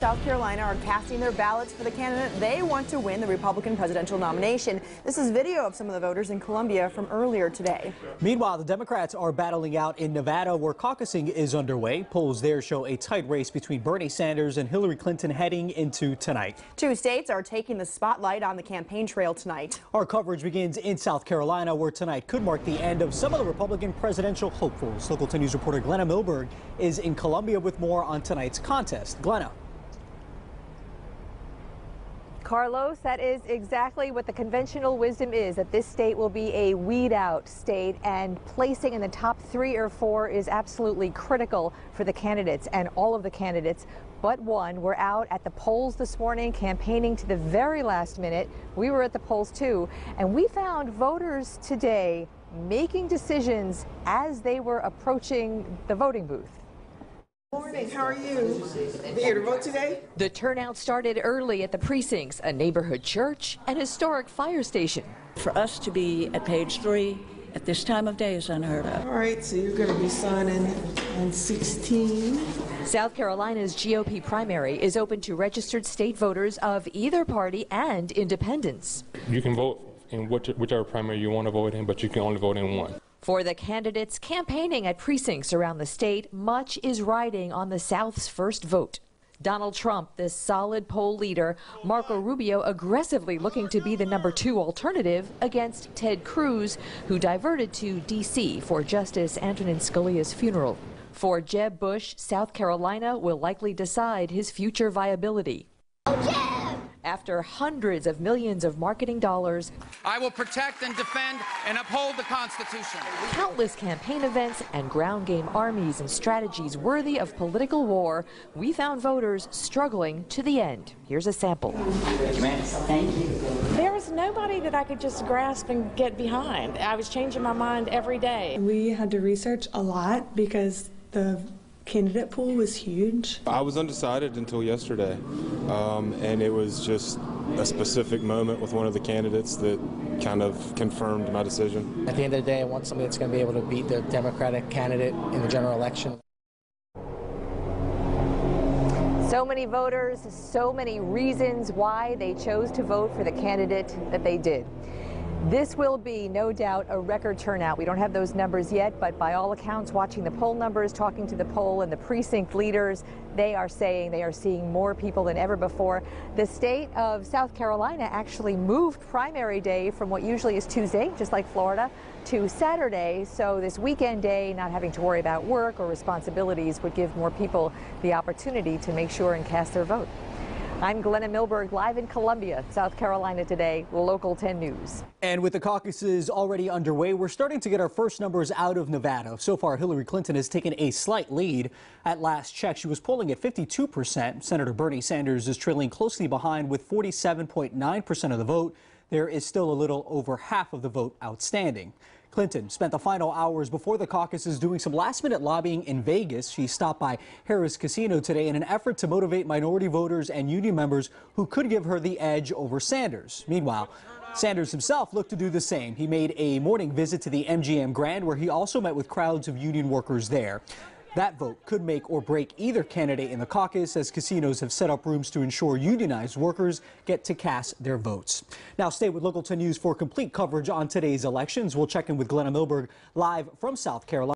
South Carolina are casting their ballots for the candidate they want to win the Republican presidential nomination. This is video of some of the voters in Columbia from earlier today. Meanwhile, the Democrats are battling out in Nevada, where caucusing is underway. Polls there show a tight race between Bernie Sanders and Hillary Clinton heading into tonight. Two states are taking the spotlight on the campaign trail tonight. Our coverage begins in South Carolina, where tonight could mark the end of some of the Republican presidential hopefuls. Local 10 News reporter Glenna Milberg is in Columbia with more on tonight's contest. Glenna. Carlos, that is exactly what the conventional wisdom is, that this state will be a weed-out state, and placing in the top 3 or 4 is absolutely critical for the candidates, and all of the candidates but one were out at the polls this morning campaigning to the very last minute. We were at the polls too, and we found voters today making decisions as they were approaching the voting booth. Morning, how are you? Here to vote today? The turnout started early at the precincts, a neighborhood church, and historic fire station. For us to be at page 3 at this time of day is unheard of. All right, so you're going to be signing on 16. South Carolina's GOP primary is open to registered state voters of either party and independents. You can vote in whichever primary you want to vote in, but you can only vote in one. For the candidates campaigning at precincts around the state, much is riding on the South's first vote. Donald Trump, the solid poll leader, Marco Rubio aggressively looking to be the number 2 alternative against Ted Cruz, who diverted to D.C. for Justice Antonin Scalia's funeral. For Jeb Bush, South Carolina will likely decide his future viability. After hundreds of millions of marketing dollars, I will protect and defend and uphold the Constitution. Countless campaign events and ground game armies and strategies worthy of political war, we found voters struggling to the end. Here's a sample. Thank you. There was nobody that I could just grasp and get behind. I was changing my mind every day. We had to research a lot because the candidate pool was huge. I was undecided until yesterday, and it was just a specific moment with one of the candidates that kind of confirmed my decision. At the end of the day, I want somebody that's going to be able to beat the Democratic candidate in the general election. So many voters, so many reasons why they chose to vote for the candidate that they did. This will be, no doubt, a record turnout. We don't have those numbers yet, but by all accounts, watching the poll numbers, talking to the poll and the precinct leaders, they are saying they are seeing more people than ever before. The state of South Carolina actually moved primary day from what usually is Tuesday, just like Florida, to Saturday. So this weekend day, not having to worry about work or responsibilities, would give more people the opportunity to make sure and cast their vote. I'm Glenna Milberg, live in Columbia, South Carolina today, Local 10 News. And with the caucuses already underway, we're starting to get our first numbers out of Nevada. So far, Hillary Clinton has taken a slight lead. At last check, she was polling at 52%. Senator Bernie Sanders is trailing closely behind with 47.9% of the vote. There is still a little over half of the vote outstanding. Clinton spent the final hours before the caucuses doing some last-minute lobbying in Vegas. She stopped by Harrah's Casino today in an effort to motivate minority voters and union members who could give her the edge over Sanders. Meanwhile, Sanders himself looked to do the same. He made a morning visit to the MGM Grand, where he also met with crowds of union workers there. That vote could make or break either candidate in the caucus, as casinos have set up rooms to ensure unionized workers get to cast their votes. Now stay with Local 10 News for complete coverage on today's elections. We'll check in with Glenna Milberg live from South Carolina.